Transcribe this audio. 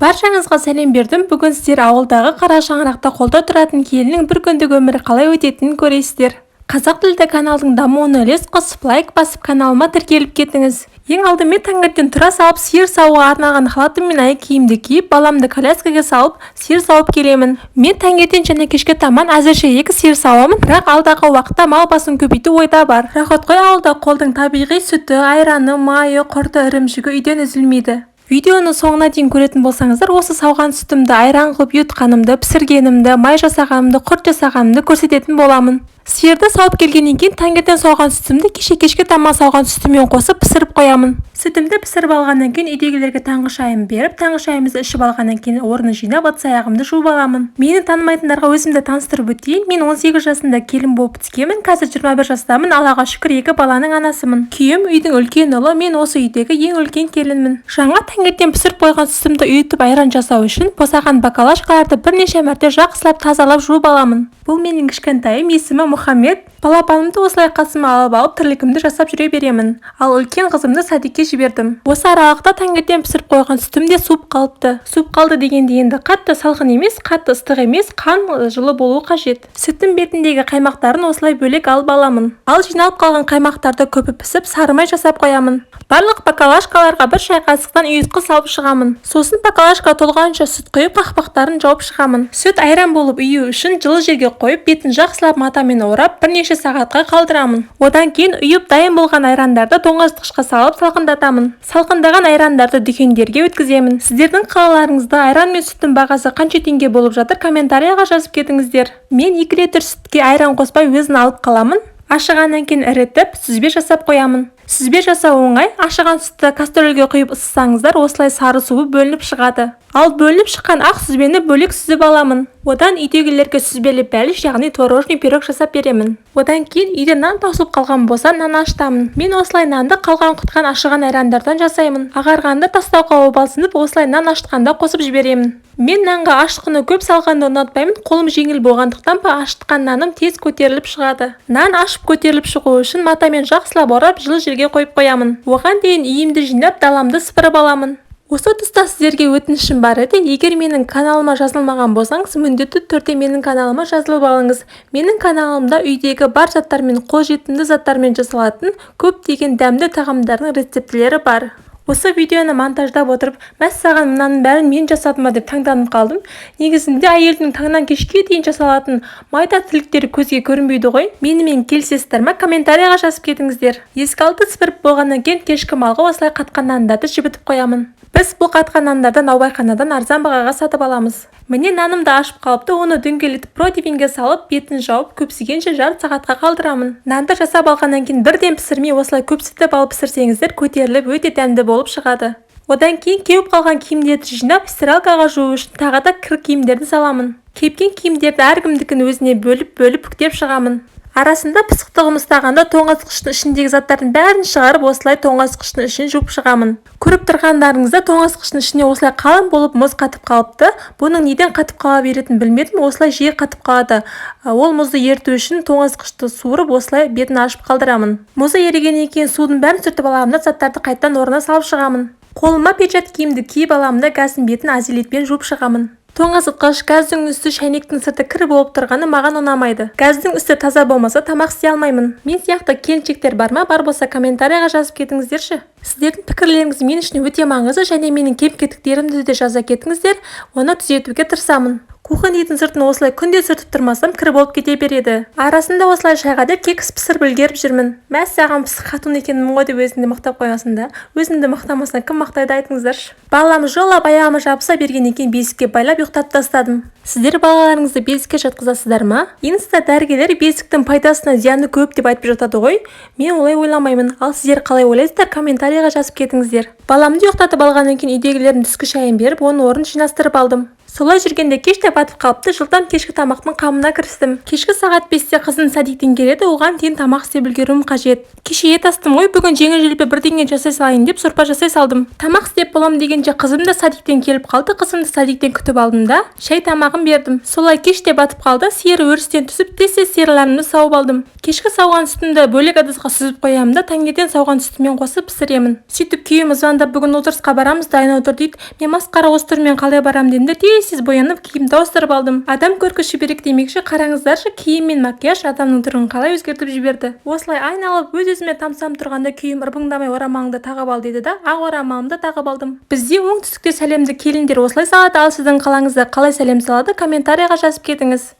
Баршаңызға сәлем бердім. Бүгін сіздер ауылдағы қара шаңырақта қолда тұратын келіннің бір күндік өмірі қалай өтетінін көресіздер. Қазақ тілді каналдың дамуына үлес қосып, лайк басып, каналыма тіркеліп кетіңіз. Ең алдымен таңертең тұра салып, сиыр саууға арналған халатым мен ай киімді киіп, баламды коляскаға салып, сиыр сауып келемін. Мен таңертең және кешке таман әзірше 2 сиыр сауамын, бірақ алдағы уақытта мал басын көбейту ойда бар. Рахат қой, ауылда қолдың табиғи сүті, айраны, майы, құрты, ірімшігі үйден үзілмейді. Видеоны соңына дейін көретін болсаңыздар, осы сауған сүтімді, айран қылып ұйытқанымды, пісіргенімді, май жасағанымды, құрт жасағанымды көрсететін боламын. Сиырды сауып келгеннен кейін таңертең сауған сүтімді кешке таман сауған сүтімен қосып пісіріп қоямын. Сүтімді пісіріп алғаннан кейін үйдегілерге таңғы шайын беріп, таңғы шайымызды ішіп алғаннан кейін орнын жинап, ыдыс-аяғымды жуып аламын. Мені танымайтындарға өзімді таныстырып өтейін. Мен 18 жасында келін болып түскенмін. Қазір 21 жастамын. Аллаға шүкір, 2 баланың анасымын. Күйеуім үйдің үлкен ұлы, мен осы үйдегі ең үлкен келінмін. Жаңа таңертең пісіріп қойған сүтімді үйітіп айран жасау үшін босаған бакалашкаларды бірнеше мәрте жақсылап тазалап жуып аламын. Бұл менің кішкентайым, есімі Мұхаммед. Балапанымды осылай қасыма алып тірлігімді жасап жүре беремін. Ал үлкен қызымды садикке жібердім. Осы аралықта таңертең пісіріп қойған сүтім де суып қалыпты. Суып қалды дегенде енді қатты салқын емес, қатты ыстық емес, қан жылы болуы қажет. Сүттің бетіндегі қаймақтарын осылай бөлек алып аламын. Ал жиналып қалған қаймақтарды көпіп пісіп, сары май жасап қоямын. Барлық бакалашкаларға бір шай қасықтан ұйытқы салып шығамын. Сосын бакалашка толғанша сүт құйып, қақпақтарын жауып шығамын. Сүт айран болып үйу үшін жылы жерге қойып, бетін жақсылап матамен орап, бірнеше сағатқа қалдырамын. Одан кейін үйіп дайын болған айрандарды тоңазытқышқа салып салқындатамын. Салқындаған айрандарды дүкендерге өткіземін. Сіздердің қалаларыңызда айран мен сүттің бағасы қанша теңге болып жатыр, комментарияға жазып кетіңіздер. Мен 2 литр сүтке айран қоспай өзін алып қаламын. Ашығаннан кейін ірітіп, сүзбе жасап қоямын. Сүзбе жасау оңай. Ашыған сүтті кастрөлге құйып ысытсаңыздар, осылай сары суы бөлініп шығады. Ал бөлініп шыққан ақ сүзбені бөлек сүзіп аламын. Одан үйдегілерге сүзбелі бәліш, яғни творожный пирог жасап беремін. Одан кейін үйде нан таусылып қалған болса, нан ашытамын. Мен осылай нанды қалған құтқан ашыған айрандардан жасаймын. Ағарғанды тастауға обалсынып, осылай нан ашытқанда қосып жіберемін. Мен нанға ашытқыны көп салғанды ұнатпаймын. Қолым жеңіл болғандықтан ба ашытқан наным тез көтеріліп шығады. Нан ашып көтеріліп шығу үшін матамен жақсылап орап, жылы жерге қойып қоямын. Оған дейін үйімді жинап, даламды сыпырып аламын. Осы тұста сіздерге өтінішім бар еді. Егер менің каналыма жазылмаған болсаңыз, міндетті түрде менің каналыма жазылып алыңыз. Менің каналымда үйдегі бар заттармен, қолжетімді заттармен жасалатын көптеген дәмді тағамдардың рецептілері бар. Осы видеоны монтаждап отырып, мәссаған мынаның бәрін мен жасадым деп таңданып қалдым. Негізінде әйелдің таңнан кешке дейін жасалатын майда тірліктері көзге көрінбейді ғой. Менімен келісесіздер ме? Комментарияға жазып кетіңіздер. Ескі алты сыпырып болғаннан кейін кешкі малға осылай қатқан нандарды жібітіп қоямын. Біз бұл қатқан нандарды наубайханадан арзан бағаға сатып аламыз. Міне нанымды ашып қалыпты, оны дөңгелетіп противенге салып, бетін жауып, көпсігенше жарты сағатқа қалдырамын. Нанды жасап алғаннан кейін бірден пісірмей осылай көпсітіп алып пісірсеңіздер, көтеріліп өте дәмді болып шығады. Одан кейін кеуіп қалған киімдерді жинап, стиралкаға жуу үшін тағы да кір киімдерді саламын. Кепкен киімдерді әркімдікін өзіне бөліп бүктеп шығамын. Арасында пысықтығым ұстағанда тоңазытқыштың ішіндегі заттардың бәрін шығарып, осылай тоңазытқыштың ішін жуып шығамын. Көріп тұрғандарыңызда тоңазытқыштың ішіне осылай қалың болып мұз қатып қалыпты. Бұның неден қатып қала беретінін білмедім, осылай жиі қатып қалады. Ол мұзды ерту үшін тоңазытқышты суырып, осылай бетін ашып қалдырамын. Мұзы ерігеннен кейін судың бәрін сүртіп аламын да заттарды қайтадан орнына салып шығамын. Қолыма пиджак киімді киіп аламын да газдың бетін азелетпен жуып шығамын. Тоңазытқыш, газдың үсті, шайнектің сырты кір болып тұрғаны маған ұнамайды. Газдың үсті таза болмаса тамақ істей алмаймын. Мен сияқты келіншектер бар ма? Бар болса комментарияға жазып кетіңіздерші. Сіздердің пікірлеріңіз мен үшін өте маңызды, және менің кем-кетіктерімді де жаза кетіңіздер. Оны түзетуге тырысамын. Кухон дейтін сыртын осылай күнде сүртіп тұрмасам кір болып кете береді. Арасында осылай шайға деп кекіс пісіріп үлгеріп жүрмін. Мәссаған пысық хатун екенмін ғой деп өзімді мақтап қоймасын да. Өзімді мақтамасына кім мақтайды айтыңыздаршы. Балам жолап аяғыма жабыса бергеннен кейін бесікке байлап ұйықтатып тастадым. Сіздер балаларыңызды бесікке жатқызасыздар ма? Инста дәрігерлер бесіктің пайдасына зияны көп деп айтып жатады ғой. Мен олай ойламаймын. Ал сіздер қалай ойлайсыздар? Комментарияға жазып кетіңіздер. Баламды ұйықтатып алғаннан кейін үйдегілердің түскі шайын беріп, оның орнын жинастырып алдым. Солай жүргенде кеш те батып қалыпты, жылдам кешкі тамақтың қамына кірістім. Кешкі сағат 5-те қызым садиктен келеді, оған дейін тамақ істеп үлгеруім қажет. Кеше ет астым ғой, бүгін жеңіл-желпі бірдеңе жасай салайын деп сорпа жасай салдым. Тамақ істеп болам дегенше қызым да садиктен келіп қалды. Қызымды садиктен күтіп алдым. алдым да шай тамағын бердім. Солай кеште батып қалды, сиыр өрістен түсіп тез-тез сиырларымды сауып алдым. Кешкі сауған сүтімді бөлек ыдысқа сүзіп қоямын да таңертең сауған сүтімен қосып пісіремін. Сөйтіп күйеуім звондап бүгін отырысқа барамыз, дайын отыр дейді. Мен масқара осы түрмен қалай барам дедім де тез-тез боянып киімді ауыстырып алдым. Адам көркі шүберек демекші, қараңыздаршы, киім мен макияж адамның түрін қалай өзгертіп жіберді. Осылай айналып өз-өзіме тамсанып тұрғанда күйеуім ырбыңдамай орамалыңды тағып ал деді да ақ орамалымды тағып алдым. Бізде оңтүстікте сәлемді келіндер осылай салады, ал сіздің қалаңызда қалай сәлем салады, комментарийға жазып кетіңіз.